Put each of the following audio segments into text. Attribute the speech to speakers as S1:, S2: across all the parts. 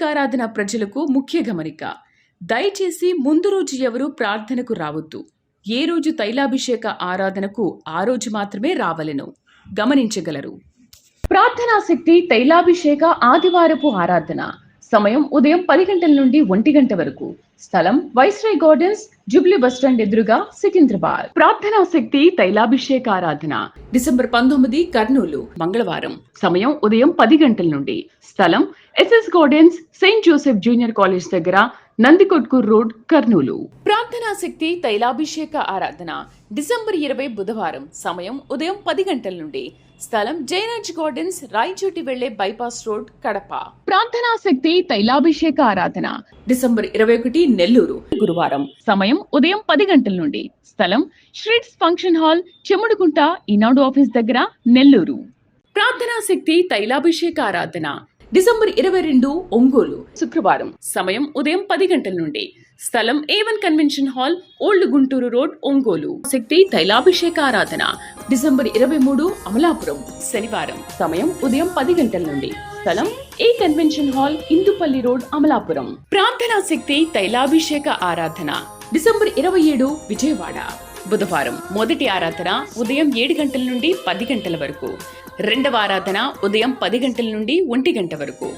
S1: తైలాభిషేకారాధన ప్రజలకు ముఖ్య గమనిక. దయచేసి ముందు రోజు ఎవరు ప్రార్థనకు రావద్దు. ఏ రోజు తైలాభిషేక ఆరాధనకు ఆ రోజు మాత్రమే రావలెను గమనించగలరు. ప్రార్థనా శక్తి తైలాభిషేక ఆదివారపు ఆరాధన. సమయం ఉదయం 10 గంటల నుండి 1 గంట వరకు. స్థలం వైస్రాయ్ గార్డెన్స్, జూబ్లీ బస్టాండ్ ఎదురుగా, సికింద్రాబాద్. ప్రార్థనా శక్తి తైలాభిషేక ఆరాధన డిసెంబర్ 19 కర్నూలు మంగళవారం. సమయం ఉదయం 10 గంటల నుండి. స్థలం SS Gardens, Saint Joseph Junior College దగ్గర, నందికొట్కూర్ రోడ్, కర్నూలు. ప్రార్థనా శక్తి తైలాభిషేక ఆరాధన డిసెంబర్ 20 బుధవారం. సమయం ఉదయం 10 గంటల నుండి. స్థలం జయరాజ్ గార్డెన్స్, రాయచోటి వెళ్లే బైపాస్ రోడ్, కడప. ప్రార్థనా శక్తి తైలాభిషేక ఆరాధన డిసెంబర్ 21 నెల్లూరు గురువారం. సమయం ఉదయం 10 గంటల నుండి. స్థలం శ్రీట్స్ ఫంక్షన్ హాల్, చెముడుగుంట, ఈనాడు ఆఫీస్ దగ్గర, నెల్లూరు. ప్రార్థనా శక్తి తైలాభిషేక ఆరాధన డిసెంబర్ 22 ఒంగోలు శుక్రవారం. సమయం ఉదయం 10 గంటల నుండి. స్థలం A1 convention hall, old Guntur road, Ongole. శక్తి తైలాభిషేక ఆరాధన డిసెంబర్ 23 అమలాపురం శనివారం. సమయం ఉదయం 10 గంటల నుండి. స్థలం A convention hall, Indupalli road, Amalapuram. ప్రార్థనా శక్తి తైలాభిషేక ఆరాధన డిసెంబర్ 27 విజయవాడ బుధవారం. మొదటి ఆరాధన ఉదయం 7 గంటల నుండి 10 గంటల వరకు. రెండవ ఆరాధన ఉదయం 10 గంటల నుండి 1 గంట వరకు.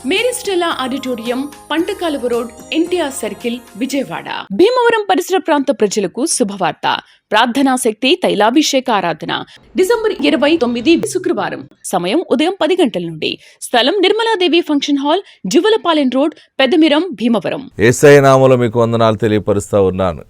S1: Mary Stella auditorium, పంటకాలువ road, NTR circle, Vijayawada. Bhimavaram పరిసర ప్రాంత ప్రజలకు శుభవార్త. ప్రార్థనా శక్తి తైలాభిషేక ఆరాధన డిసెంబర్ 29 శుక్రవారం. సమయం ఉదయం 10 గంటల నుండి. స్థలం Nirmaladevi function hall, Juvvalapalem road, Peddamiram, Bhimavaram.
S2: Yesayya నామములో మీకు వందనాలు తెలియపరుస్తా ఉన్నాను.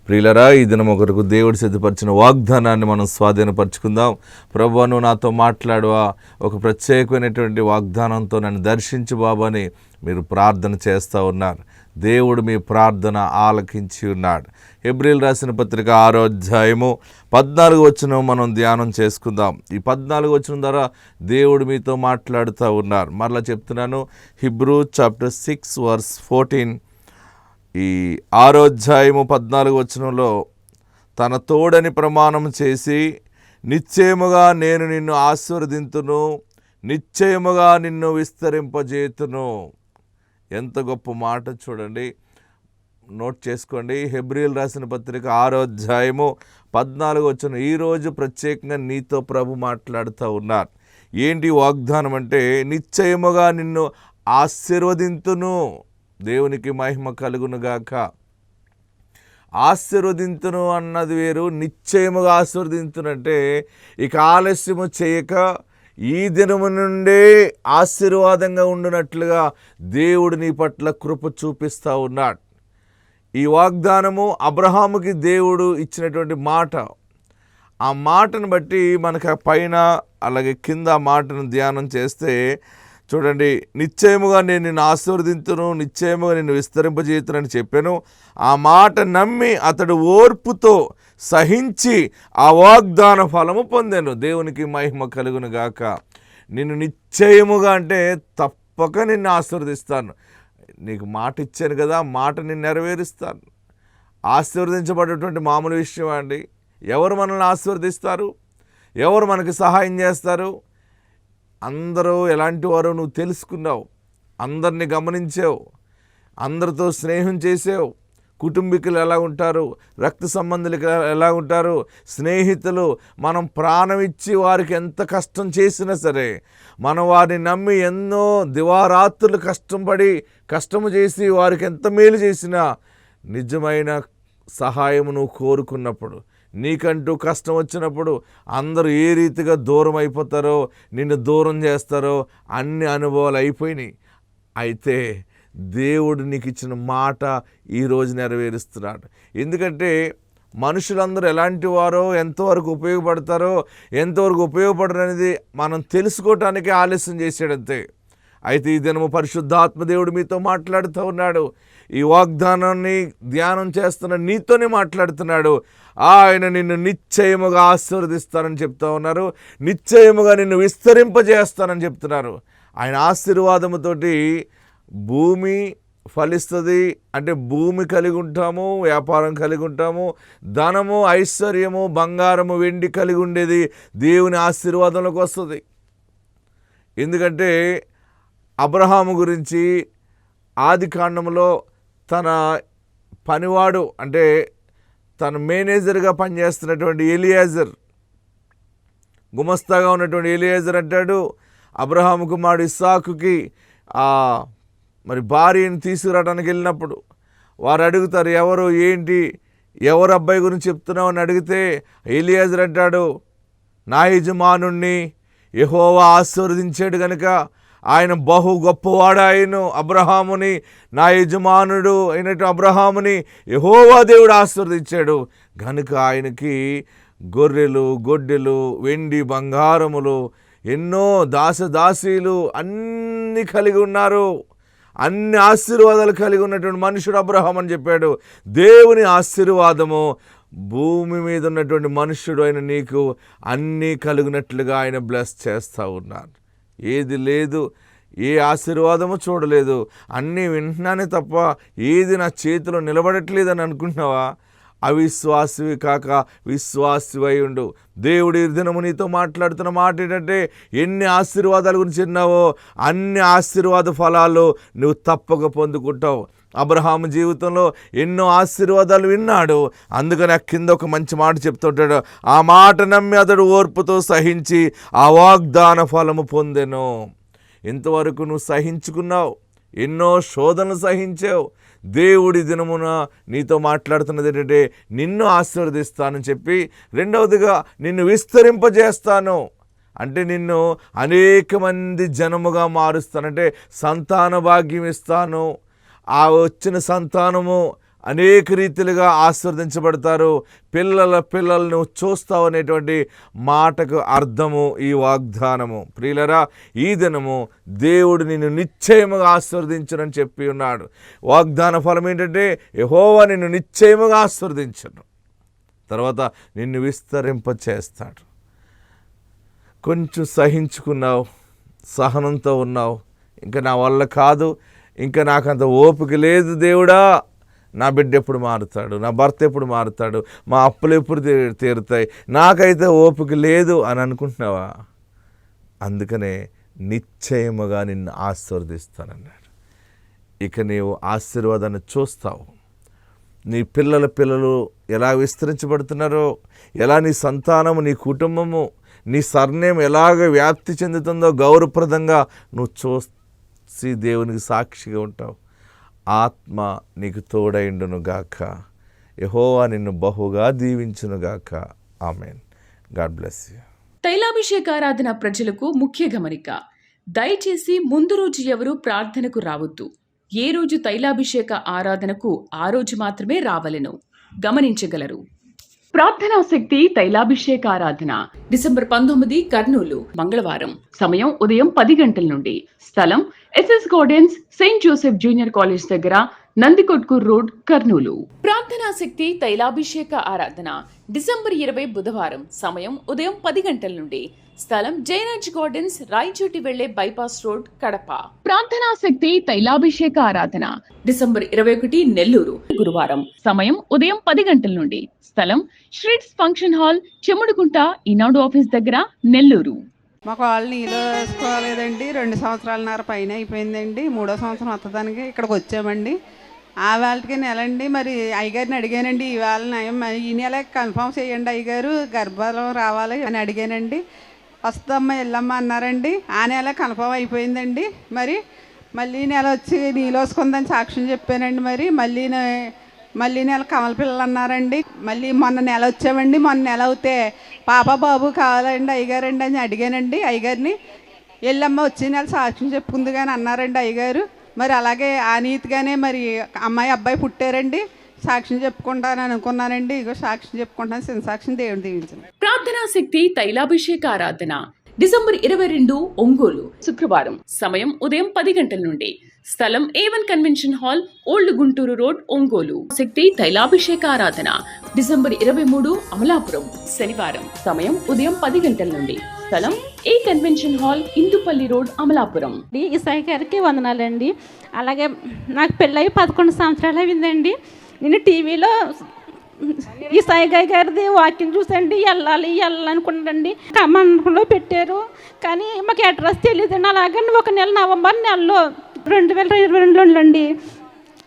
S2: ప్రియులరా, ఈ దినం ఒకరికి దేవుడు సిద్ధపరిచిన వాగ్దానాన్ని మనం స్వాధీనపరచుకుందాం. ప్రభువా, నువ్వు నాతో మాట్లాడువా, ఒక ప్రత్యేకమైనటువంటి వాగ్దానంతో నన్ను దర్శించు బాబు అని మీరు ప్రార్థన చేస్తూ ఉన్నారు. దేవుడు మీ ప్రార్థన ఆలకించి ఉన్నాడు. హెబ్రీయులు రాసిన పత్రిక 6వ అధ్యాయము 14వ వచనం మనం ధ్యానం చేసుకుందాం. ఈ 14వ వచనం ద్వారా దేవుడు మీతో మాట్లాడుతూ ఉన్నారు. మరలా చెప్తున్నాను, హీబ్రూ చాప్టర్ 6 వర్స్ 14. ఈ 6వ అధ్యాయము 14వ వచనంలో, తన తోడని ప్రమాణం చేసి నిశ్చయముగా నేను నిన్ను ఆశీర్వదింతును, నిశ్చయముగా నిన్ను విస్తరింపజేతును. ఎంత గొప్ప మాట చూడండి, నోట్ చేసుకోండి. హెబ్రీయులు రాసిన పత్రిక 6వ అధ్యాయము 14వ వచనం. ఈరోజు ప్రత్యేకంగా నీతో ప్రభు మాట్లాడుతూ ఉన్నారు. ఏంటి వాగ్దానం అంటే, నిశ్చయముగా నిన్ను ఆశీర్వదింతును. దేవునికి మహిమ కలుగునుగాక. ఆశీర్వదింతును అన్నది వేరు, నిశ్చయముగా ఆశీర్వదింతునంటే ఇక ఆలస్యము చేయక ఈ దినము నుండే ఆశీర్వాదంగా ఉండునట్లుగా దేవుడు నీ పట్ల కృప చూపిస్తూ ఉన్నాడు. ఈ వాగ్దానము అబ్రహాముకి దేవుడు ఇచ్చినటువంటి మాట. ఆ మాటను బట్టి మనకు పైన అలాగే కింద మాటను ధ్యానం చేస్తే చూడండి, నిశ్చయముగా నేను నిన్ను ఆశీర్వదింతును, నిశ్చయముగా నిన్ను విస్తరింపజేయుతునని చెప్పాను. ఆ మాట నమ్మి అతడు ఓర్పుతో సహించి ఆ వాగ్దాన ఫలము పొందాను. దేవునికి మహిమ కలుగును గాక. నిన్ను నిశ్చయముగా అంటే తప్పక నిన్ను ఆశీర్వదిస్తాను. నీకు మాట ఇచ్చాను కదా, మాట నిన్ను నెరవేరుస్తాను. ఆశీర్వదించబడేటువంటి మామూలు విషయం అండి. ఎవరు మనల్ని ఆశీర్వదిస్తారు? ఎవరు మనకు సహాయం చేస్తారు? అందరూ ఎలాంటి వారో నువ్వు తెలుసుకున్నావు, అందరిని గమనించావు, అందరితో స్నేహం చేసావు. కుటుంబీకులు ఎలా ఉంటారు, రక్త సంబంధులు ఎలా ఉంటారు, స్నేహితులు. మనం ప్రాణం ఇచ్చి వారికి ఎంత కష్టం చేసినా సరే, మనం వారిని నమ్మి ఎన్నో దివారాత్రులు కష్టము చేసి వారికి ఎంత మేలు చేసినా, నిజమైన సహాయము నువ్వు కోరుకున్నప్పుడు, నీకంటూ కష్టం వచ్చినప్పుడు అందరూ ఏ రీతిగా దూరం అయిపోతారో, నిన్ను దూరం చేస్తారో అన్ని అనుభవాలు అయిపోయినాయి. అయితే దేవుడు నీకు ఇచ్చిన మాట ఈరోజు నెరవేరుస్తున్నాడు. ఎందుకంటే మనుషులందరూ ఎలాంటి వారో, ఎంతవరకు ఉపయోగపడతారో, ఎంతవరకు ఉపయోగపడరు అనేది మనం తెలుసుకోవటానికి ఆలస్యం చేసాడంతే. అయితే ఈ దినము పరిశుద్ధాత్మ దేవుడు మీతో మాట్లాడుతూ ఉన్నాడు. ఈ వాగ్దానాన్ని ధ్యానం చేస్తున్న నీతోనే మాట్లాడుతున్నాడు. ఆయన నిన్ను నిశ్చయముగా ఆశీర్వదిస్తానని చెప్తా ఉన్నారు. నిశ్చయముగా నిన్ను విస్తరింపజేస్తానని చెప్తున్నారు. ఆయన ఆశీర్వాదముతోటి భూమి ఫలిస్తుంది. అంటే భూమి కలిగి ఉంటాము, వ్యాపారం కలిగి ఉంటాము, ధనము, ఐశ్వర్యము, బంగారము, వెండి కలిగి ఉండేది దేవుని ఆశీర్వాదంలోకి వస్తుంది. ఎందుకంటే అబ్రహాము గురించి ఆది కాండంలో తన పనివాడు అంటే తన మేనేజర్గా పనిచేస్తున్నటువంటి ఎలియాజర్, గుమస్తాగా ఉన్నటువంటి ఎలియాజర్ అంటాడు, అబ్రహాము కుమారుడు ఇస్సాకుకి మరి భార్యను తీసుకురావడానికి వెళ్ళినప్పుడు వారు అడుగుతారు, ఎవరు ఏంటి, ఎవరు అబ్బాయి గురించి చెప్తున్నావు అని అడిగితే ఎలియాజర్ అంటాడు, నా యజమానుణ్ణి యెహోవా ఆశీర్వదించాడు కనుక ఆయన బహు గొప్పవాడు, ఆయన అబ్రహాముని, నా యజమానుడు అయినట్టు అబ్రహాముని యెహోవా దేవుడు ఆశీర్వదించాడు కనుక ఆయనకి గొర్రెలు, గొడ్డెలు, వెండి, బంగారములు, ఎన్నో దాసదాసీలు అన్నీ కలిగి ఉన్నారు, అన్ని ఆశీర్వాదాలు కలిగి ఉన్నటువంటి మనుషుడు అబ్రహాం అని చెప్పాడు. దేవుని ఆశీర్వాదము భూమి మీద ఉన్నటువంటి మనుష్యుడు అయిన నీకు అన్నీ కలిగినట్లుగా ఆయన బ్లెస్ చేస్తూ ఉన్నారు. ఏది లేదు, ఏ ఆశీర్వాదము చూడలేదు, అన్నీ వింటున్నానే తప్ప ఏది నా చేతిలో నిలబడట్లేదని అనుకుంటున్నావా? అవిశ్వాసివి కాక విశ్వాసివై ఉండు. దేవుడి దినము నీతో మాట్లాడుతున్న మాట ఏంటంటే, ఎన్ని ఆశీర్వాదాల గురించి విన్నావో అన్ని ఆశీర్వాద ఫలాలు నువ్వు తప్పక పొందుకుంటావు. అబ్రహాము జీవితంలో ఎన్నో ఆశీర్వాదాలు విన్నాడు, అందుకని ఆ కింద ఒక మంచి మాట చెప్తుంటాడు, ఆ మాట నమ్మి అతడు ఓర్పుతో సహించి ఆ వాగ్దాన ఫలము పొందెను. ఇంతవరకు నువ్వు సహించుకున్నావు, ఎన్నో శోధనలు సహించావు. దేవుడి దినమున నీతో మాట్లాడుతున్నది ఏంటంటే, నిన్ను ఆశీర్వదిస్తానని చెప్పి, రెండవదిగా నిన్ను విస్తరింపజేస్తాను అంటే నిన్ను అనేక మంది జనముగా మారుస్తానంటే సంతాన భాగ్యం ఇస్తాను. ఆ వచ్చిన సంతానము అనేక రీతిలుగా ఆశీర్వదించబడతారు, పిల్లలను చూస్తావు అనేటువంటి మాటకు అర్థము ఈ వాగ్దానము. ప్రియులరా, ఈ దినము దేవుడు నిన్ను నిశ్చయముగా ఆశీర్వదించునని చెప్పి ఉన్నాడు. వాగ్దాన ఫలం ఏంటంటే, యెహోవా నిన్ను నిశ్చయముగా ఆశీర్వదించును, తర్వాత నిన్ను విస్తరింపచేస్తాడు. కొంచెం సహించుకున్నావు, సహనంతో ఉన్నావు, ఇంకా నా వల్ల కాదు, ఇంకా నాకంత ఓపిక లేదు దేవుడా, నా బిడ్డ ఎప్పుడు మారుతాడు, నా భర్త ఎప్పుడు మారుతాడు, మా అప్పులు ఎప్పుడు తీరుతాయి, నాకైతే ఓపిక లేదు అని అనుకుంటున్నావా? అందుకనే నిశ్చయముగా నిన్ను ఆశీర్వదిస్తానన్నాడు. ఇక నీవు ఆశీర్వాదాన్ని చూస్తావు. నీ పిల్లలు ఎలా విస్తరించబడుతున్నారో, ఎలా నీ సంతానము, నీ కుటుంబము, నీ సర్నేమ్ ఎలాగ వ్యాప్తి చెందుతుందో గౌరవప్రదంగా నువ్వు చూస్తావు. దేవునికి సాక్షిగా ఉంటావు. ఆత్మ నీకు తోడైండును గాక. యెహోవా నిన్ను బహుగా దీవించును గాక. ఆమేన్. God bless you.
S1: తైలాభిషేకారాధన ప్రజలకు ముఖ్య గమనిక. దయచేసి ముందు రోజు ఎవరు ప్రార్థనకు రావద్దు. ఏ రోజు తైలాభిషేక ఆరాధనకు ఆ రోజు మాత్రమే రావలెను. గమనించగలరు. ప్రార్థనా శక్తి తైలాభిషేక ఆరాధన డిసెంబర్ 19 కర్నూలు మంగళవారం. సమయం ఉదయం 10 గంటల నుండి. స్థలం SS Gardens, Saint Joseph Junior College దగ్గర, నందికొట్కూర్ రోడ్, కర్నూలు. ప్రార్థనా శక్తి తైలాభిషేక ఆరాధన డిసెంబర్ 20 బుధవారం. సమయం ఉదయం 10 గంటల నుండి. స్థలం జయరాజ్ గార్డెన్స్, రాయచోటి వెళ్లే బైపాస్ రోడ్, కడప. ప్రార్థనా శక్తి తైలాభిషేక ఆరాధన డిసెంబర్ 21 నెల్లూరు గురువారం. సమయం ఉదయం 10 గంటల నుండి. స్థలం శ్రీట్స్ ఫంక్షన్ హాల్, చెముడుగుంట, ఈనాడు ఆఫీస్ దగ్గర, నెల్లూరు.
S3: మాకు వాళ్ళు నీళ్ళు వేసుకోలేదండి. 2 సంవత్సరాలన్నర పైన అయిపోయిందండి. 3వ సంవత్సరం వత్తదానికి ఇక్కడికి వచ్చామండి. ఆ వాళ్ళకి నెలండి. మరి అయ్యగారిని అడిగానండి, ఈ వాళ్ళని ఈ నెల కన్ఫర్మ్ చేయండి అయ్యగారు, గర్భాలం రావాలి అని అడిగానండి. వస్తుందమ్మా వెళ్ళమ్మా అన్నారండి. ఆ నెల కన్ఫర్మ్ అయిపోయిందండి. మరి మళ్ళీ నెల వచ్చి నీళ్ళు వేసుకుందని సాక్ష్యం చెప్పానండి. మరి మళ్ళీ నెల కమల పిల్లలు అన్నారండి. మళ్ళీ మొన్న నెల వచ్చామండి. మొన్న నెల అవుతే పాప బాబు కావాలండి అయ్యగారండి అని అడిగానండి అయ్యగారిని. వెళ్ళమ్మ వచ్చే నెల సాక్ష్యం చెప్పుకుంది కానీ అన్నారండి అయ్యగారు. మరి అలాగే ఆ నీతిగానే మరి అమ్మాయి అబ్బాయి పుట్టారండి. సాక్ష్యం చెప్పుకుంటాను అనుకున్నానండి. ఇగో సాక్ష్యం చెప్పుకుంటాను. చిన్న సాక్ష్యం దేవుడు దీవించండి.
S1: ప్రార్థనా శక్తి తైలాభిషేక ఆరాధన డిసెంబర్ 22 ఒంగోలు శుక్రవారం. సమయం ఉదయం 10 గంటల నుండి. స్థలం A1 convention hall, old Guntur road, Ongole. శక్తి తైలాభిషేక ఆరాధన డిసెంబర్ 23 అమలాపురం శనివారం. సమయం ఉదయం 10 గంటల నుండి. స్థలం A convention hall, Indupalli road, Amalapuram.
S4: ఈ సాయి గారికి వందనాలండి. అలాగే నాకు పెళ్ళయి 11 సంవత్సరాలు అయిందండి. నేను టీవీలో ఈ సాయి గారిది వాక్యం చూసండి వెళ్ళాలనుకున్నానండి. మండపంలో పెట్టారు కానీ మాకు అడ్రస్ తెలియదండి. అలాగని ఒక నెల నవంబర్ నెలలో 2022లో అండి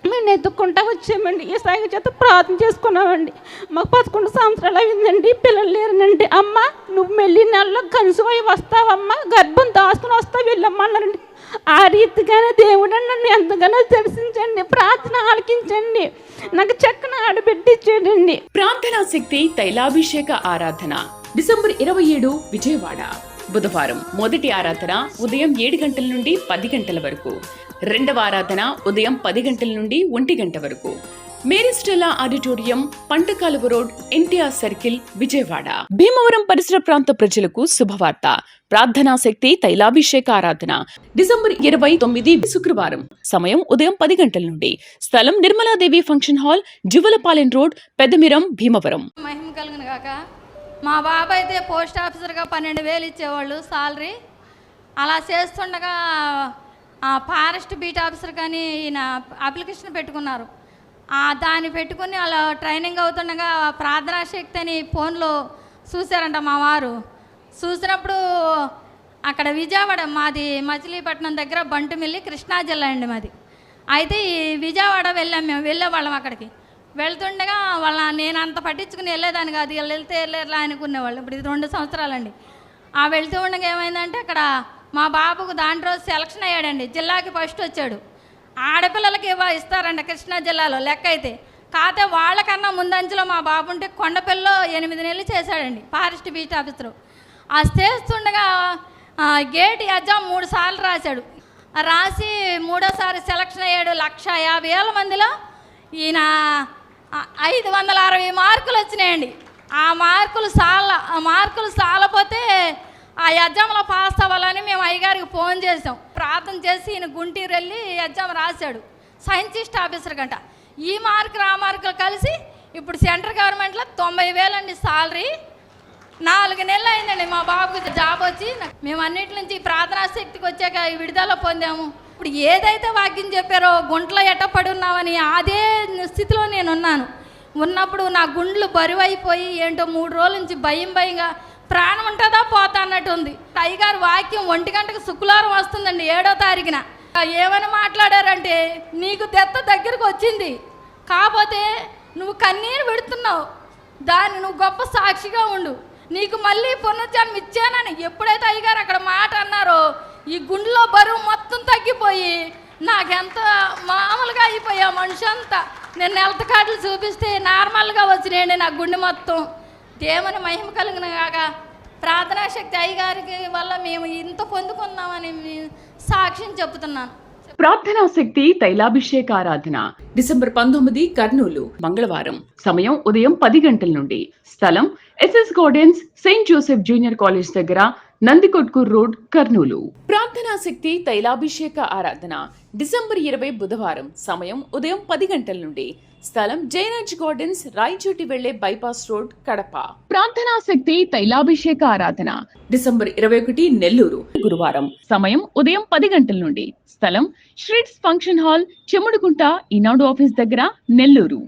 S4: మేము ఎత్తుక్కుంటా వచ్చామండి. ఈ సాయి చేత ప్రార్థన చేసుకున్నామండి. మాకు 11 సంవత్సరాలు అయిందండి, పిల్లలు లేరనండి. అమ్మ నువ్వు మెల్లి నెలలో కన్సువై వస్తావమ్మా, గర్భం దాచుకుని వస్తావు వెళ్ళమ్మా అన్నారండి. ఆ రీతిగానే దేవుడు నన్ను ఎంతగానో దర్శించండి, ప్రార్థన ఆలకించండి, నాకు చక్కని ఆడబిడ్డ ఇచ్చాడండి.
S1: ప్రార్థనా శక్తి తైలాభిషేక ఆరాధన డిసెంబర్ 27 విజయవాడ. బుధవారం మొదటి ఆరాధన ఉదయం 7 గంటల నుండి 10 గంటల వరకు, రెండవ ఆరాధన ఉదయం 10 గంటల నుండి 1 గంట వరకు. Mary Stella auditorium, పంటకాలువ road, NTR circle, Vijayawada. Bhimavaram పరిసర ప్రాంత ప్రజలకు శుభవార్త. ప్రార్థనా శక్తి తైలాభిషేక ఆరాధన డిసెంబర్ 29 శుక్రవారం. సమయం ఉదయం 10 గంటల నుండి. స్థలం Nirmaladevi function hall, Juvvalapalem road, Peddamiram, Bhimavaram.
S5: మహిమ కలుగును గాక. మా బాబు అయితే పోస్ట్ ఆఫీసర్గా 12,000 ఇచ్చేవాళ్ళు సాలరీ. అలా చేస్తుండగా ఫారెస్ట్ బీట్ ఆఫీసర్ కానీ ఈయన అప్లికేషన్ పెట్టుకున్నారు. దాన్ని పెట్టుకుని అలా ట్రైనింగ్ అవుతుండగా ప్రార్థనా శక్తి అని ఫోన్లో చూశారంట మా వారు. చూసినప్పుడు అక్కడ విజయవాడ, మాది మచిలీపట్నం దగ్గర బంటుమిల్లి, కృష్ణా జిల్లా అండి మాది. అయితే ఈ విజయవాడ మేము వెళ్ళేవాళ్ళం. అక్కడికి వెళ్తుండగా నేను అంత పట్టించుకుని వెళ్ళేదాన్ని కాదు, వెళ్తే వెళ్ళేలా అనుకునేవాళ్ళు. ఇప్పుడు ఇది 2 సంవత్సరాలండి. వెళ్తూ ఉండగా ఏమైందంటే అక్కడ మా బాబుకు దాంట్లో సెలక్షన్ అయ్యాడండి, జిల్లాకి ఫస్ట్ వచ్చాడు. ఆడపిల్లలకి ఇస్తారంట కృష్ణా జిల్లాలో లెక్క అయితే. కాకపోతే వాళ్ళకన్నా ముందంచులో మా బాబు ఉంటే కొండపిల్లలో 8 నెలలు చేశాడండి ఫారెస్ట్ బీట్ ఆఫీసరు. చేస్తుండగా గేట్ ఎగ్జామ్ 3 సార్లు రాశాడు. రాసి 3వసారి సెలక్షన్ అయ్యాడు. 150,000 మందిలో ఈయన 560 మార్కులు వచ్చినాయండి. ఆ మార్కులు సాలపోతే ఆ ఎగ్జామ్లో పాస్ అవ్వాలని మేము అయ్యగారికి ఫోన్ చేసాం. ప్రార్థన చేసి ఈయన గుంటూరు వెళ్ళి ఎగ్జామ్ రాశాడు, సైంటిస్ట్ ఆఫీసర్ కంట. ఈ మార్కులు ఆ మార్కులు కలిసి ఇప్పుడు సెంట్రల్ గవర్నమెంట్లో 90,000 అండి సాలరీ. 4 నెలలు అయిందండి మా బాబుకి జాబ్ వచ్చి. మేము అన్నిటి నుంచి ప్రార్థనా శక్తికి వచ్చాక విడుదల పొందాము. ఇప్పుడు ఏదైతే వాక్యం చెప్పారో గుంట్లో ఎట్టపడి ఉన్నామని అదే స్థితిలో నేను ఉన్నప్పుడు నా గుండ్లు బరువైపోయి ఏంటో 3 రోజుల నుంచి భయంగా ప్రాణం ఉంటుందా పోతా అన్నట్టు ఉంది. అయ్యగారు వాక్యం 1 గంటకు శుక్రవారం వస్తుందండి, 7వ తారీఖున. ఏమని మాట్లాడారంటే, నీకు దెత్త దగ్గరకు వచ్చింది, కాకపోతే నువ్వు కన్నీరు పెడుతున్నావు, దాన్ని నువ్వు గొప్ప సాక్షిగా ఉండు, నీకు మళ్ళీ పునర్జన్మ ఇచ్చానని ఎప్పుడైతే అయ్యగారు అక్కడ మాట అన్నారో ఈ గుండెలో బరువు మొత్తం తగ్గిపోయి నాకెంత మామూలుగా అయిపోయా మనిషి అంతా. నేను హెల్త్ కార్డులు చూపిస్తే నార్మల్గా వచ్చినాయండి నా గుండె మొత్తం. దేవుని మహిమ కలిగిన కాక ప్రార్థనా శక్తి అయ్యగారికి వల్ల మేము ఇంత పొందుకున్నామని సాక్ష్యం చెబుతున్నాను.
S1: ప్రార్థనా శక్తి తైలాభిషేక ఆరాధన డిసెంబర్ 19 కర్నూలు, మంగళవారం. సమయం ఉదయం 10 గంటల నుండి. స్థలం SS Gardens, Saint Joseph Junior College దగ్గర, నందికొట్కూర్ రోడ్, కర్నూలు. ప్రార్థనా శక్తి తైలాభిషేక ఆరాధన డిసెంబర్ 20 బుధవారం. సమయం ఉదయం 10 గంటల నుండి. స్థలం జయరాజ్ గార్డెన్స్, రాయచోటి వెళ్లే బైపాస్ రోడ్, కడప. ప్రార్థనా శక్తి తైలాభిషేక ఆరాధన డిసెంబర్ 21 నెల్లూరు, గురువారం. సమయం ఉదయం 10 గంటల నుండి. స్థలం శ్రీట్స్ ఫంక్షన్ హాల్, చెముడుగుంట, ఈనాడు ఆఫీస్ దగ్గర, నెల్లూరు.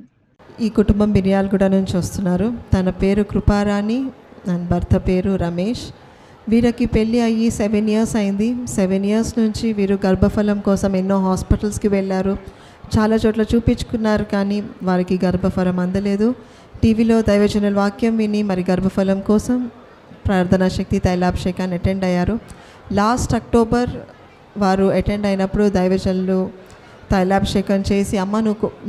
S6: ఈ కుటుంబం బిర్యాలగూడ నుంచి వస్తున్నారు. తన పేరు కృపారాణి, భర్త పేరు రమేష్. వీరికి పెళ్ళి అయ్యి 7 ఇయర్స్ అయింది. 7 ఇయర్స్ నుంచి వీరు గర్భఫలం కోసం ఎన్నో హాస్పిటల్స్కి వెళ్ళారు, చాలా చోట్ల చూపించుకున్నారు, కానీ వారికి గర్భఫలం అందలేదు. టీవీలో దైవజనుల వాక్యం విని మరి గర్భఫలం కోసం ప్రార్థనా శక్తి తైలాభిషేకాన్ని అటెండ్ అయ్యారు. లాస్ట్ అక్టోబర్ వారు అటెండ్ అయినప్పుడు దైవజనులు తైలాభిషేకం చేసి, అమ్మ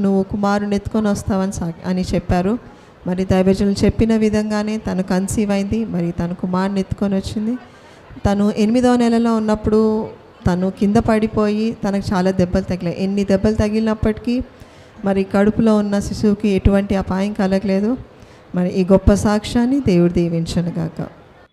S6: నువ్వు కుమారుని ఎత్తుకొని వస్తావని అని చెప్పారు. మరి దైవజనులు చెప్పిన విధంగానే తను కన్సీవ్ అయింది. మరి తను కుమారుని ఎత్తుకొని వచ్చింది. తను 8వ నెలలో ఉన్నప్పుడు తను కింద పడిపోయి తనకు చాలా దెబ్బలు తగిలాయి. ఎన్ని దెబ్బలు తగిలినప్పటికీ మరి కడుపులో ఉన్న శిశువుకి ఎటువంటి అపాయం కలగలేదు. మరి ఈ గొప్ప సాక్ష్యాన్ని దేవుడు దీవించునుగాక.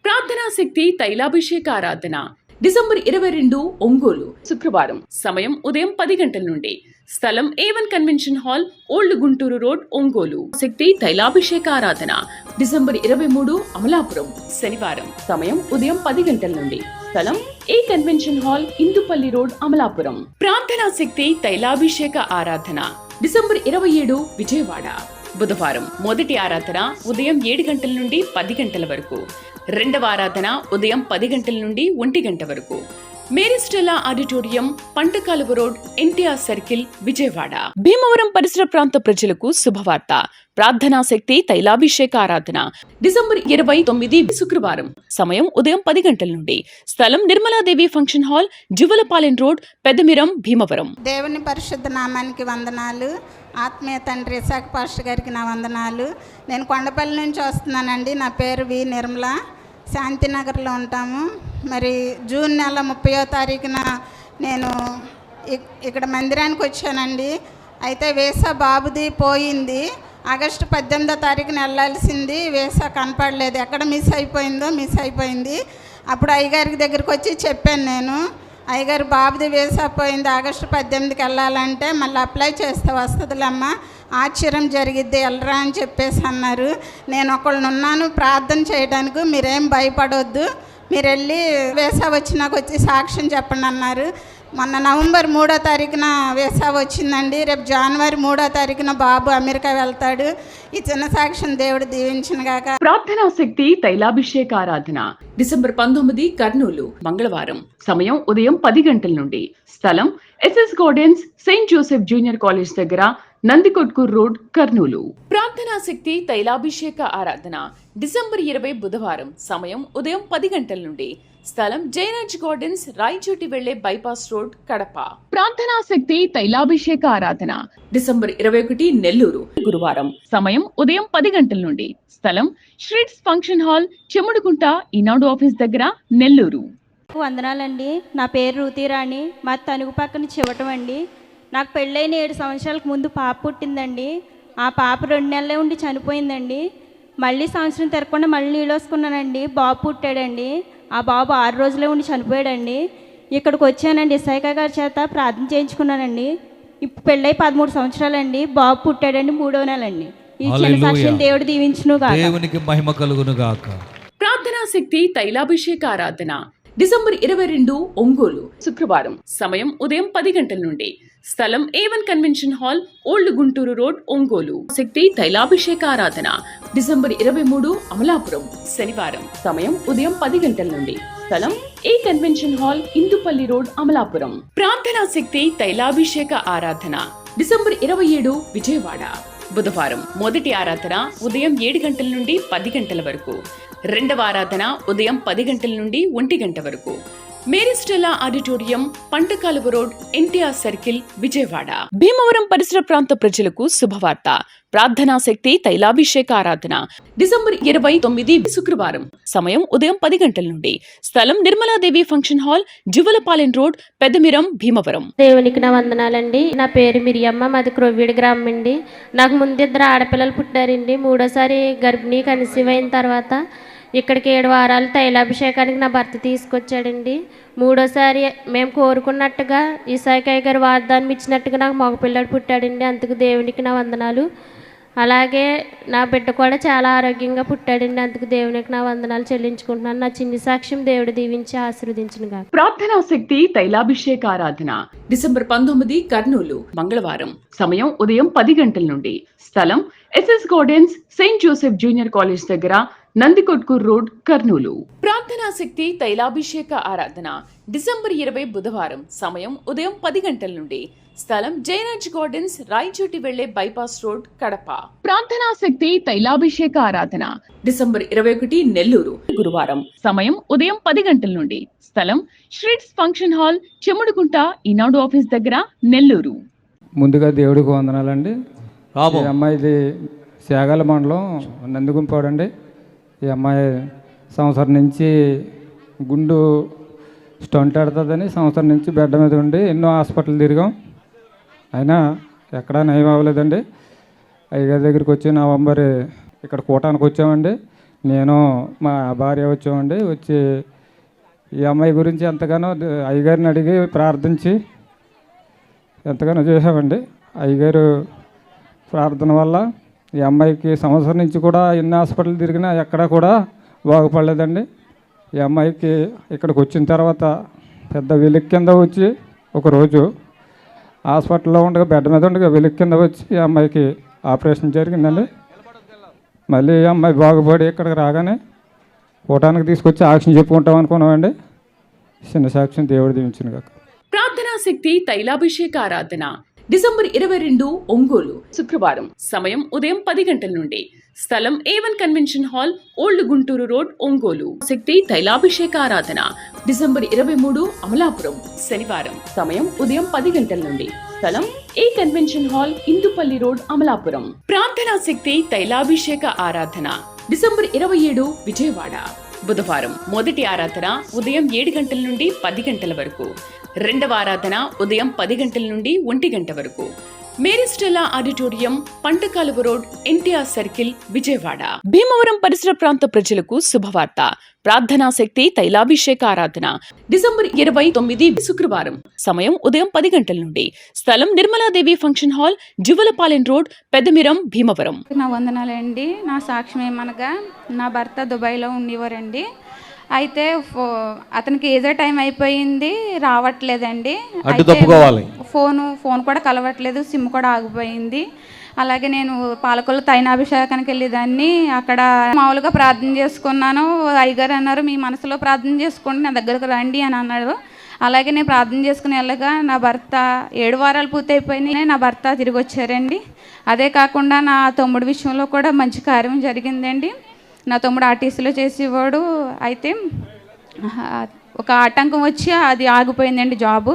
S1: ప్రార్థనా శక్తి తైలాభిషేక ఆరాధన డిసెంబర్ 22 ఒంగోలు, శుక్రవారం. సమయం ఉదయం 10 గంటల నుండి. స్థలం A1 convention hall, old Guntur road, Ongole. శక్తి తైలాభిషేక ఆరాధన డిసెంబర్ 23 అమలాపురం, శనివారం. సమయం ఉదయం 10 గంటల నుండి. స్థలం A convention hall, Indupalli road, Amalapuram. ప్రార్థనా శక్తి తైలాభిషేక ఆరాధన డిసెంబర్ 27 విజయవాడ, బుధవారం. మొదటి ఆరాధన ఉదయం 7 గంటల నుండి 10 గంటల వరకు, రెండవ ఆరాధన ఉదయం 10 గంటల నుండి 1 గంట వరకు, Mary Stella auditorium, పంటకాలువ road, NTR circle, Vijayawada. Bhimavaram పరిసర ప్రాంత ప్రజలకు శుభవార్త. ప్రార్థనా శక్తి తైలాభిషేక ఆరాధన డిసెంబర్ 29 శుక్రవారం. సమయం ఉదయం 10 గంటల నుండి. స్థలం Nirmaladevi function hall, Juvvalapalem road, Peddamiram, Bhimavaram.
S7: దేవుని పరిశుద్ధ నామానికి వందనాలు. ఆత్మీయ తండ్రి ఇసాక్ పాస్టర్ గారికి నా వందనాలు. నేను కొండపల్లి నుంచి వస్తున్నానండి. నా పేరు వి నిర్మల. శాంతినగర్లో ఉంటాము. మరి జూన్ నెల 30వ తారీఖున నేను ఇక్కడ మందిరానికి వచ్చానండి. అయితే వీసా బాబుది పోయింది. ఆగస్టు 18వ తారీఖున వెళ్ళాల్సింది. వీసా కనపడలేదు. ఎక్కడ మిస్ అయిపోయింది. అప్పుడు అయ్యగారికి దగ్గరికి వచ్చి చెప్పాను నేను, అయ్యగారు బాబుది వీసా పోయింది, ఆగస్టు 18కి వెళ్ళాలంటే మళ్ళీ అప్లై చేస్తే వస్తుందిలేమ్మా, ఆశ్చర్యం జరిగిద్ది, వెళ్ళరా అని చెప్పేసి అన్నారు. నేను ఒకళ్ళని ఉన్నాను ప్రార్థన చేయడానికి, మీరేం భయపడొద్దు, మీరు వెళ్ళి వీసా వచ్చినాక వచ్చి సాక్ష్యం చెప్పండి అన్నారు. మొన్న నవంబర్ 3వ తారీఖున వీసా వచ్చిందండి. రేపు జనవరి 3వ తారీఖున బాబు అమెరికా వెళ్తాడు. ఈ చిన్న సాక్ష్యం దేవుడు దీవించిన గాక.
S1: ప్రార్థనా శక్తి తైలాభిషేక ఆరాధన డిసెంబర్ 19 కర్నూలు, మంగళవారం. సమయం ఉదయం 10 గంటల నుండి. స్థలం SS Gardens, Saint Joseph Junior College దగ్గర, నందికొట్కూర్ రోడ్, కర్నూలు. ప్రార్థనా శక్తి తైలాభిషేక ఆరాధన డిసెంబర్ 20 బుధవారం. సమయం ఉదయం 10 గంటల నుండి. స్థలం జయరాజ్ గార్డెన్స్, రాయచోటి వెళ్లే బైపాస్ రోడ్, కడప. ప్రార్థనా శక్తి తైలాభిషేక ఆరాధన డిసెంబర్ 21 నెల్లూరు, గురువారం. సమయం ఉదయం 10 గంటల నుండి. స్థలం శ్రీట్స్ ఫంక్షన్ హాల్, చెముడుకుంట, ఈనాడు ఆఫీస్ దగ్గర, నెల్లూరు.
S4: వందనాలండి. నా పేరు రుతిరాణి. మా తణుకు పక్కన చివటం అండి. నాకు పెళ్ళైన 7 సంవత్సరాలకు ముందు పాప పుట్టిందండి. ఆ పాప 2 నెలలే ఉండి చనిపోయిందండి. మళ్ళీ సంవత్సరం తిరగకుండా మళ్ళీ నీళ్ళు వేసుకున్నానండి. బాబు పుట్టాడండి. ఆ బాబు 6 రోజులే ఉండి చనిపోయాడండి. ఇక్కడికి వచ్చానండి. ఇసాయికా గారి చేత ప్రార్థన చేయించుకున్నానండి. ఇప్పుడు పెళ్ళై 13 సంవత్సరాలండి. బాబు పుట్టాడండి. 3వ నెలండి. ఈ చిన్న సాక్ష్యం దేవుడు దీవించును గాక.
S8: దేవునికి మహిమ కలుగును గాక.
S1: ప్రార్థనా శక్తి తైలాభిషేక ఆరాధన డిసెంబర్ 22 ఒంగోలు, శుక్రవారం. సమయం ఉదయం 10 గంటల నుండి. స్థలం A1 convention hall, old Guntur road, Ongole. శక్తి తైలాభిషేక ఆరాధన డిసెంబర్ 23 అమలాపురం, శనివారం. సమయం ఉదయం 10 గంటల నుండి. స్థలం A convention hall, Indupalli road, Amalapuram. ప్రార్థనా శక్తి తైలాభిషేక ఆరాధన డిసెంబర్ 27 విజయవాడ, బుధవారం. మొదటి ఆరాధన ఉదయం 7 గంటల నుండి 10 గంటల వరకు. రెండవ ఆరాధన ఉదయం 10 గంటల నుండి 1 గంట వరకు. Mary Stella auditorium, పంటకాలువ road, NTR circle, Vijayawada. Bhimavaram పరిసర ప్రాంత ప్రజలకు శుభవార్త. ప్రార్థనా శక్తి తైలాభిషేక ఆరాధన డిసెంబర్ 29 శుక్రవారం. సమయం ఉదయం 10 గంటల నుండి. స్థలం Nirmaladevi function hall, Juvvalapalem road, Peddamiram, Bhimavaram.
S9: దేవునికి నా వందనాలండి. నా పేరు మిరియమ్మ. మాది క్రొవ్వీడి గ్రామం అండి. నాకు ముందు 2 ఆడపిల్లలు పుట్టారండి. 3వసారి గర్భిణీ కన్సీవ్ అయిన తర్వాత ఇక్కడికి 7 వారాలు తైలాభిషేకానికి నా భర్త తీసుకొచ్చాడండి. 3వసారి మేము కోరుకున్నట్టుగా ఇసాకయ్య గారు వాగ్దానం ఇచ్చినట్టుగా నాకు మగపిల్లడు పుట్టాడండి. అందుకు దేవునికి నా వందనాలు. అలాగే నా బిడ్డ కూడా చాలా ఆరోగ్యంగా పుట్టాడండి. అందుకు దేవునికి నా వందనాలు చెల్లించుకుంటున్నాను. నా చిన్ని సాక్ష్యం దేవుడు దీవించి ఆశీర్వదించునుగా.
S1: ప్రార్థనా శక్తి తైలాభిషేక ఆరాధన డిసెంబర్ 19 కర్నూలు, మంగళవారం. సమయం ఉదయం 10 గంటల నుండి. స్థలం SS Gardens, Saint Joseph Junior College దగ్గర, నందికొట్కూర్ రోడ్, కర్నూలు. ప్రార్థనా శక్తి తైలాభిషేక ఆరాధన డిసెంబర్ 20 బుధవారం. సమయం ఉదయం 10 గంటల నుండి. స్థలం జయరాజ్ గార్డెన్స్, రాయచోటి వెళ్లే బైపాస్ రోడ్, కడప. ప్రార్థనా శక్తి తైలాభిషేక ఆరాధన డిసెంబర్ 21 నెల్లూరు, గురువారం. సమయం ఉదయం 10 గంటల నుండి. స్థలం శ్రీట్స్ ఫంక్షన్ హాల్, చెముడుకుంట, ఈనాడు ఆఫీస్ దగ్గర, నెల్లూరు.
S10: ముందుగా దేవుడికి వందనాలండి. ఈ అమ్మాయిది సేగల మండలం, నందిగుంపాడండి. ఈ అమ్మాయి సంవత్సరం నుంచి గుండు స్టంట్ ఆడుతుందని సంవత్సరం నుంచి బెడ్ మీద ఉండి ఎన్నో హాస్పిటల్ తిరిగాం. అయినా ఎక్కడా నయం అవ్వలేదండి. అయ్యగారి దగ్గరికి వచ్చి నవంబర్ ఇక్కడ కూటానికి వచ్చామండి. నేను మా భార్య వచ్చామండి. వచ్చి ఈ అమ్మాయి గురించి ఎంతగానో అయ్యగారిని అడిగి ప్రార్థించి ఎంతగానో చేసామండి. అయ్యగారు ప్రార్థన వల్ల ఈ అమ్మాయికి సంవత్సరం నుంచి కూడా ఎన్ని హాస్పిటల్ తిరిగినా ఎక్కడా కూడా బాగుపడలేదండి. ఈ అమ్మాయికి ఇక్కడికి వచ్చిన తర్వాత పెద్ద వెలికి కింద వచ్చి ఒకరోజు హాస్పిటల్లో ఉండగా బెడ్ మీద ఉండగా వెలికి కింద వచ్చి ఈ అమ్మాయికి ఆపరేషన్ జరిగిందండి. మళ్ళీ ఈ అమ్మాయి బాగుపడి ఇక్కడికి రాగానే కూటానికి తీసుకొచ్చి ఆక్సిజన్ చెప్పుకుంటాం అనుకున్నామండి. చిన్న సాక్ష్యం దేవుడు దీవించును గాక.
S1: ప్రార్థనా శక్తి తైలాభిషేక ఆరాధన డిసెంబర్ 22 ఒంగోలు శుక్రవారం. సమయం ఉదయం 10 గంటల నుండి. స్థలం A1 convention hall, old Guntur road, Ongole. శక్తి తైలాభిషేక ఆరాధన డిసెంబర్ 23 అమలాపురం శనివారం. సమయం ఉదయం 10 గంటల నుండి. స్థలం A convention hall, Indupalli road, Amalapuram. ప్రార్థనా శక్తి తైలాభిషేక ఆరాధన డిసెంబర్ 27 విజయవాడ బుధవారం. మొదటి ఆరాధన ఉదయం 7 గంటల నుండి 10 గంటల వరకు. రెండవ ఆరాధన ఉదయం 10 గంటల నుండి 1 గంట వరకు. Mary Stella auditorium, పంటకాలువ road, NTR circle, Vijayawada. Bhimavaram పరిసర ప్రాంత ప్రజలకు శుభవార్త. ప్రార్థనా శక్తి తైలాభిషేక ఆరాధన డిసెంబర్ 29 శుక్రవారం. సమయం ఉదయం 10 గంటల నుండి. స్థలం Nirmaladevi function hall, Juvvalapalem road, Peddamiram, Bhimavaram.
S11: నా వందనాలండి. నా సాక్ష్యం ఏమనగా, నా భర్త దుబాయ్లో ఉండేవారండి. అయితే అతనికి ఏదో టైం అయిపోయింది, రావట్లేదండి. ఫోన్ కూడా కలవట్లేదు, సిమ్ కూడా ఆగిపోయింది. అలాగే నేను పాలకొల్లు తైలాభిషేకానికి వెళ్ళేదాన్ని. అక్కడ మామూలుగా ప్రార్థన చేసుకున్నాను. అయ్యగారు అన్నారు, మీ మనసులో ప్రార్థన చేసుకోండి, నా దగ్గరకు రండి అని అన్నారు. అలాగే నేను ప్రార్థన చేసుకుని వెళ్ళగా నా భర్త 7 వారాలు పూర్తి అయిపోయినాయి. నా భర్త తిరిగి వచ్చారండి. అదే కాకుండా నా తమ్ముడి విషయంలో కూడా మంచి కార్యం జరిగిందండి. నా తమ్ముడు ఆర్టీసీలో చేసేవాడు. అయితే ఒక ఆటంకం వచ్చి అది ఆగిపోయిందండి జాబు.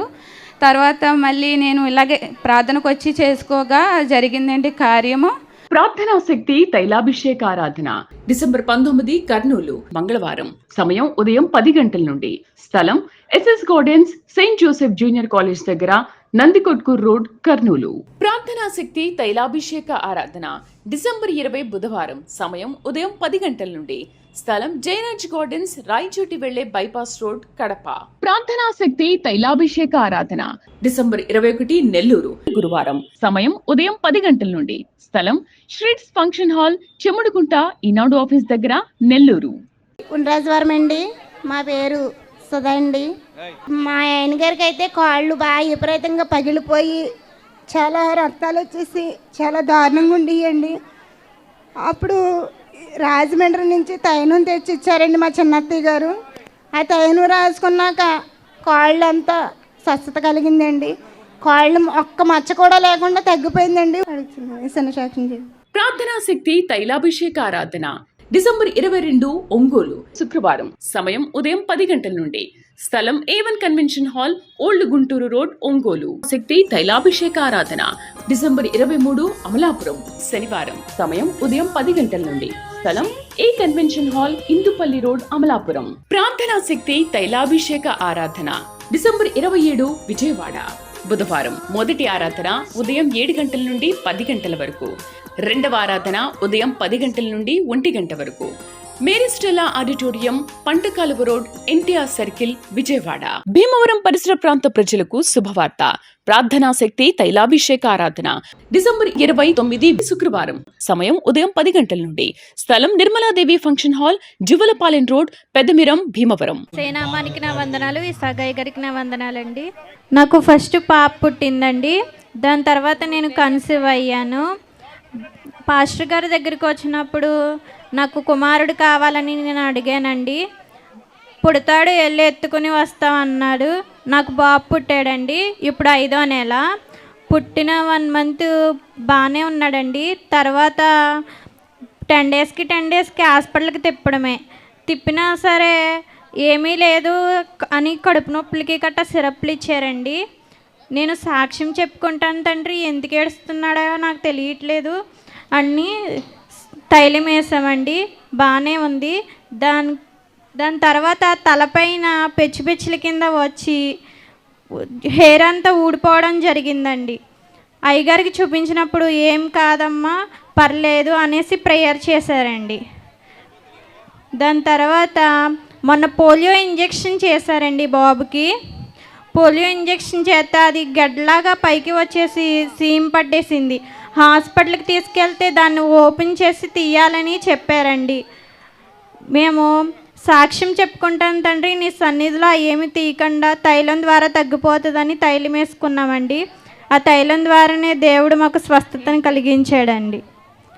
S11: తర్వాత మళ్ళీ నేను ఇలాగే ప్రార్థనకు వచ్చి చేసుకోగా జరిగిందండి కార్యము.
S1: ప్రార్థనా శక్తి తైలాభిషేక ఆరాధన డిసెంబర్ 19 కర్నూలు మంగళవారం. సమయం ఉదయం 10 గంటల నుండి. స్థలం SS gardens, Saint Joseph Junior College దగ్గర, నందికొట్కూర్ రోడ్, కర్నూలు. ప్రార్థనా శక్తి తైలాభిషేక ఆరాధన డిసెంబర్ 20 బుధవారం. సమయం ఉదయం 10 గంటల నుండి. స్థలం జయరాజ్ గార్డెన్స్, రాయచోటి వెళ్లే బైపాస్ రోడ్, కడప. ప్రార్థనా శక్తి తైలాభిషేక ఆరాధన డిసెంబర్ 21 నెల్లూరు గురువారం. సమయం ఉదయం 10 గంటల నుండి. స్థలం శ్రీట్స్ ఫంక్షన్ హాల్, చెముడుగుంట, ఈనాడు ఆఫీస్ దగ్గర, నెల్లూరు.
S12: ఉండరాజవరం అండి. మా పేరు సుధా అండి. మా ఆయన గారికి అయితే కాళ్ళు బాగా విపరీతంగా పగిలిపోయి చాలా రక్తాలు వచ్చేసి చాలా దారుణంగా ఉండేయండి. అప్పుడు రాజమండ్రి నుంచి తైనం తెచ్చి ఇచ్చారండి మా చిన్నత్తయ్య గారు. ఆ తైనం రాసుకున్నాక కాళ్ళు అంతా స్వస్థత కలిగిందండి. కాళ్ళు ఒక్క మచ్చ కూడా లేకుండా తగ్గిపోయిందండి.
S1: ప్రార్థనా శక్తి తైలాభిషేక ఆరాధన డిసెంబర్ 22 ఒంగోలు శుక్రవారం. సమయం ఉదయం 10 గంటల నుండి. స్థలం A1 convention hall, old Guntur road, Ongole. శక్తి తైలాభిషేక ఆరాధన డిసెంబర్ 23 అమలాపురం శనివారం. సమయం ఉదయం 10 గంటల నుండి. స్థలం A convention hall, Indupalli road, Amalapuram. ప్రార్థనా శక్తి తైలాభిషేక ఆరాధన డిసెంబర్ 27 విజయవాడ బుధవారం. మొదటి ఆరాధన ఉదయం 7 గంటల నుండి 10 గంటల వరకు. రెండవ ఆరాధన ఉదయం 10 గంటల నుండి 1 గంట వరకు. Mary Stella auditorium, పంటకాలువ road, NTR circle, Vijayawada. Bhimavaram పరిసర ప్రాంత ప్రజలకు శుభవార్త. ప్రార్థనా శక్తి తైలాభిషేక ఆరాధన డిసెంబర్ 29 శుక్రవారం. సమయం ఉదయం 10 గంటల నుండి. స్థలం Nirmaladevi function hall, Juvvalapalem road, Peddamiram, Bhimavaram.
S11: సేనామానికి నా వందనాలు. ఈ సగాయి గారికి నా వందనాలండి. నాకు ఫస్ట్ పాప పుట్టిందండి. దాని తర్వాత నేను కన్సీవ్ అయ్యాను. పాస్టర్ గారి దగ్గరికి వచ్చినప్పుడు నాకు కుమారుడు కావాలని నేను అడిగానండి. పుడతాడు, వెళ్ళి ఎత్తుకుని వస్తామన్నాడు. నాకు బాబు పుట్టాడండి. ఇప్పుడు 5వ నెల. పుట్టిన 1 మంత్ బాగానే ఉన్నాడండి. తర్వాత 10 డేస్కి హాస్పిటల్కి తిప్పినా సరే ఏమీ లేదు అని కడుపు నొప్పులకి గట్టా సిరప్లు ఇచ్చారండి. నేను సాక్ష్యం చెప్పుకుంటాను తండ్రి, ఎందుకు ఏడుస్తున్నాడో నాకు తెలియట్లేదు అన్నీ తైలం వేసామండి. బాగానే ఉంది. దాని తర్వాత తలపైన పెచ్చుల కింద వచ్చి హెయిర్ అంతా ఊడిపోవడం జరిగిందండి. అయ్యగారికి చూపించినప్పుడు ఏం కాదమ్మా పర్లేదు అనేసి ప్రేయర్ చేశారండి. దాని తర్వాత మొన్న పోలియో ఇంజెక్షన్ చేశారండి బాబుకి. పోలియో ఇంజెక్షన్ చేస్తే అది గడ్డలాగా పైకి వచ్చేసి సీమ్ పట్టేసింది. హాస్పిటల్కి తీసుకెళ్తే దాన్ని ఓపెన్ చేసి తీయాలని చెప్పారండి. మేము సాక్ష్యం చెప్పుకుంటాను తండ్రి, నీ సన్నిధిలో ఏమి తీయకుండా తైలం ద్వారా తగ్గిపోతుందని తైలం వేసుకున్నామండి. ఆ తైలం ద్వారానే దేవుడు మాకు స్వస్థతను కలిగించాడండి.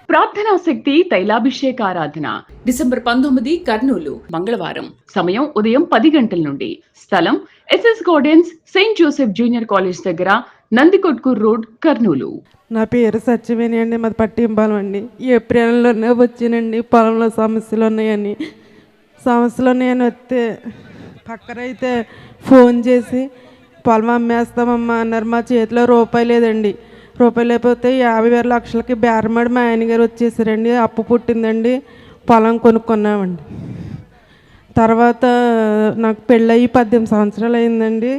S1: ప్రార్థనా శక్తి తైలాభిషేక ఆరాధన డిసెంబర్ 19 కర్నూలు మంగళవారం. సమయం ఉదయం 10 గంటల నుండి. స్థలం SS Gardens, Saint Joseph Junior College దగ్గర, నందికొట్కూర్ రోడ్, కర్నూలు.
S13: నా పేరు సత్యవేణి అండి, మాది పట్టింపాలెం అండి. ఏప్రిల్లోనే వచ్చినండి, పొలంలో సమస్యలు ఉన్నాయని వస్తే పక్కనైతే ఫోన్ చేసి పొలం అమ్మేస్తామమ్మా అన్నారు. మా చేతిలో రూపాయి లేదండి. రూపాయలు లేకపోతే 50,000 లక్షలకి బేరమాడి మా ఆయనగారు వచ్చేసారండి. అప్పు పుట్టిందండి, పొలం కొనుక్కున్నామండి. తర్వాత నాకు పెళ్ళయి 18 సంవత్సరాలు అయిందండి.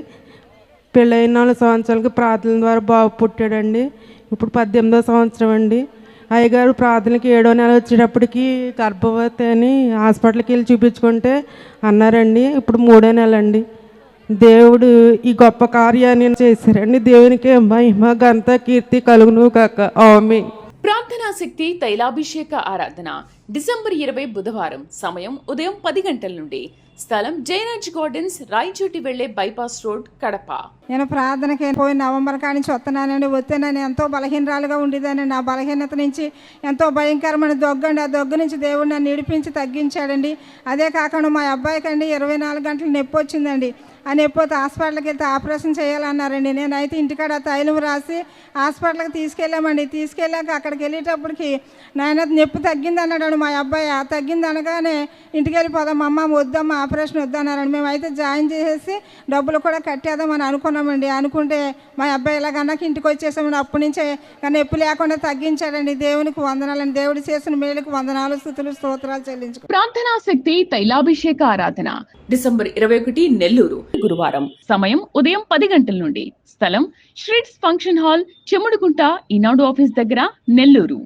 S13: పెళ్ళయిన 4 సంవత్సరాలకి ప్రార్థన ద్వారా బాబు పుట్టాడండి. ఇప్పుడు 18వ సంవత్సరం అండి. అయ్యగారు ప్రార్థనకి 7వ నెల వచ్చేటప్పటికి గర్భవతి అని హాస్పిటల్కి వెళ్ళి చూపించుకుంటే అన్నారండి. ఇప్పుడు 3వ నెల అండి. దేవుడు ఈ గొప్ప కార్యాన్ని చేశారండి. దేవునికి మహిమ ఘనత కీర్తి కలుగును కాక. ఆమేన్.
S1: ప్రార్థనా శక్తి తైలాభిషేక ఆరాధన డిసెంబర్ 20 బుధవారం. సమయం ఉదయం 10 గంటల నుండి. స్థలం జయరాజ్ గార్డెన్స్, రాయచోటి వెళ్లే బైపాస్ రోడ్, కడప.
S14: నేను ప్రార్థనకి పోయి నవంబర్ కానించి వస్తున్నానండి. వస్తే నేను ఎంతో బలహీనరాలుగా ఉండేదానండి. ఆ బలహీనత నుంచి ఎంతో భయంకరమైన దొగ్గండి. ఆ దొగ్గ నుంచి దేవుడు నన్ను నిడిపించి తగ్గించాడండి. అదే కాకుండా మా అబ్బాయికి అండి 24 గంటలు నొప్పి వచ్చిందండి. ఆ నొప్పి వస్తే హాస్పిటల్కి వెళ్తే ఆపరేషన్ చేయాలన్నారండి. నేనైతే ఇంటికాడ తైలం రాసి హాస్పిటల్కి తీసుకెళ్ళామండి. తీసుకెళ్ళాక అక్కడికి వెళ్ళేటప్పటికి నాయన నొప్పి తగ్గింది అన్నాడు మా అబ్బాయి. ఆ తగ్గింది అనగానే ఇంటికి వెళ్ళిపోదాం అమ్మ, వద్దమ్మా ఆపరేషన్ వద్దన్నారండి. మేమైతే జాయిన్ చేసేసి డబ్బులు కూడా కట్టేద్దామని అనుకున్నామండి. అనుకుంటే మా అబ్బాయి ఇలాగన్నాక ఇంటికి వచ్చేసామండి. అప్పటి నుంచే నొప్పి లేకుండా తగ్గించాడండి. దేవునికి వందనాలండి. దేవుడు చేసిన మేలుకు వందనాలు, స్తుతులు, స్తోత్రాలు చెల్లించుకో.
S1: ప్రార్థనా శక్తి తైలాభిషేక ఆరాధన డిసెంబర్ 21 నెల్లూరు గురువారం. సమయం ఉదయం 10 గంటల నుండి. స్థలం శ్రీట్స్ ఫంక్షన్ హాల్, చెముడుగుంట, ఈనాడు ఆఫీస్ దగ్గర, నెల్లూరు.